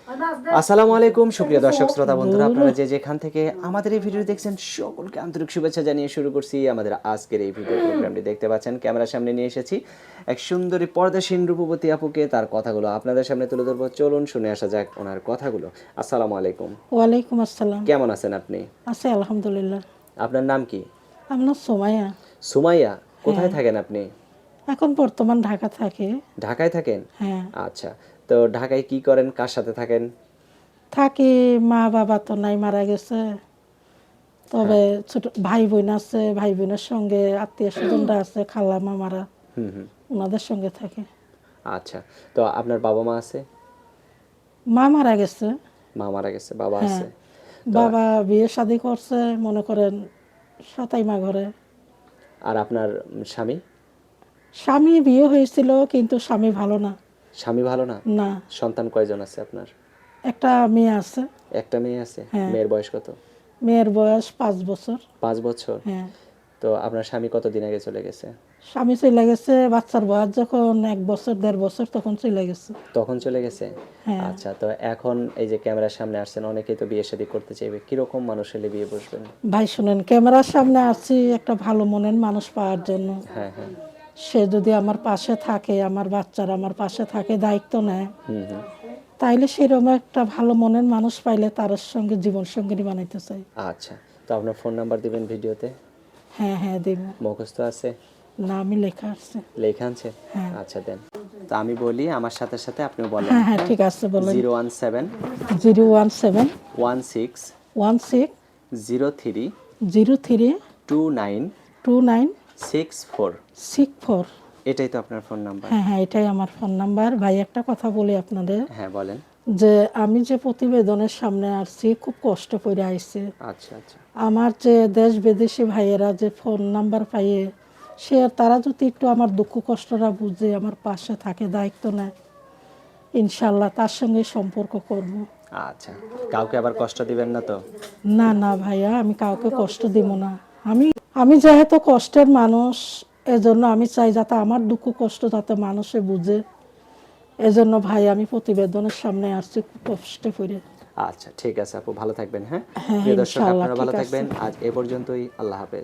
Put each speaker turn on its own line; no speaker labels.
আসসালামু আলাইকুম সুপ্রিয় দর্শক শ্রোতা বন্ধুরা, আপনারা যে যেখান থেকে আমাদের এই ভিডিও দেখছেন সকলকে আন্তরিক শুভেচ্ছা জানিয়ে শুরু করছি আমাদের আজকের এই ভিডিও প্রোগ্রামটি। দেখতে পাচ্ছেন ক্যামেরার সামনে নিয়ে এসেছি এক সুন্দরী পর্দাসীন রূপবতী আপুকে, তার কথাগুলো আপনাদের সামনে তুলে ধরবো। চলুন শুনে আসা যাক ওনার কথাগুলো। আসসালামু আলাইকুম।
ওয়ালাইকুম আসসালাম।
কেমন আছেন আপনি?
আছে আলহামদুলিল্লাহ।
আপনার নাম কি?
আপনার সোমাইয়া।
সুমাইয়া। কোথায় থাকেন আপনি?
এখন বর্তমান ঢাকা থাকে।
ঢাকায় থাকেন?
হ্যাঁ
আচ্ছা, তো ঢাকায় কি করেন, কার সাথে থাকেন?
থাকি, মা বাবা তো নাই, মারা গেছে। তবে ছোট ভাই বোন আছে, ভাই বোনের সঙ্গে আত্মীয় স্বজনরা আছে, খালা মামারা, ওনাদের সঙ্গে থাকে।
আচ্ছা, তো আপনার বাবা মা আছে?
মা মারা গেছে।
মা মারা গেছে, বাবা
হ্যাঁ,
আছে?
বাবা বিয়ে শাদী করছে, মনে করেন 27 ঘরে।
আর আপনার স্বামী?
স্বামী বিয়ে হয়েছিল, কিন্তু স্বামী ভালো না।
স্বামী ভালো না?
না,
সন্তান কয়জন আছে আপনার?
একটা মেয়ে আছে।
একটা মেয়ে আছে?
হ্যাঁ।
মেয়ের বয়স কত?
মেয়ের বয়স 5 বছর।
5 বছর?
হ্যাঁ।
তো আপনার স্বামী কতদিন আগে চলে গেছে?
স্বামী চলে গেছে, বাচ্চার বয়স যখন 1 বছর 1.5 বছর তখন চলে গেছে।
তখন চলে গেছে?
হ্যাঁ।
আচ্ছা, তো এখন এই যে ক্যামেরার সামনে আসছেন, অনেকেই তো বিয়ে শাদী করতে চাইবে, কিরকম মানুষ হলে বিয়ে বসবেন?
ভাই শুনেন, ক্যামেরার সামনে আসছি একটা ভালো মনের মানুষ পাওয়ার জন্য।
হ্যাঁ হ্যাঁ।
সে যদি আমার পাশে থাকে, আমার বাচ্চারা আমার পাশে থাকে, দায়িত্ব নেয়, তাইলে সেরকম একটা ভালো মনের মানুষ পাইলে তার সঙ্গে জীবন সঙ্গিনী বানাইতে চাই।
আচ্ছা, তো আপনার ফোন নাম্বার দিবেন ভিডিওতে?
হ্যাঁ হ্যাঁ, দিব।
মুখস্থ আছে?
না, আমি লেখা আছে।
লেখা আছে?
হ্যাঁ।
আচ্ছা দেন। তো আমি বলি, আমার সাথে সাথে আপনিও বলেন।
হ্যাঁ হ্যাঁ, ঠিক আছে, বলেন।
017
017
16
16
03
03
29
29
64।
64।
এটাই তো আপনার ফোন নাম্বার?
হ্যাঁ হ্যাঁ, এটাই আমার ফোন নাম্বার। ভাই একটা কথা বলি আপনাদের,
হ্যাঁ বলেন।
যে আমি যে প্রতিবেদনের সামনে আসছি খুব কষ্ট করে আইছি।
আচ্ছা আচ্ছা।
আমার যে দেশ বিদেশি ভাইয়েরা যে ফোন নাম্বার পাইয়ে, তারা যদি একটু আমার দুঃখ কষ্টটা বুঝে আমার পাশে থাকে, দায়িত্ব নেয়, ইনশাল্লাহ তার সঙ্গে সম্পর্ক করব।
আচ্ছা, কাউকে আবার কষ্ট দিবেন না তো?
না না ভাইয়া, আমি কাউকে কষ্ট দিব না। আমি আমি যেহেতু কষ্টের মানুষ, এজন্য আমি চাই যাতে আমার দুঃখ কষ্ট যাতে মানুষে বুঝে। এজন্য ভাই আমি প্রতিবেদনের সামনে আসছি খুব কষ্টে করে।
আচ্ছা ঠিক আছে আপু, ভালো থাকবেন। হ্যাঁ
হ্যাঁ
প্রিয় দর্শক,
ইনশাল্লাহ,
আপনারা
ঠিক
ভালো
আছে।
থাকবেন। আজ এ পর্যন্তই। আল্লাহ হাফেজ।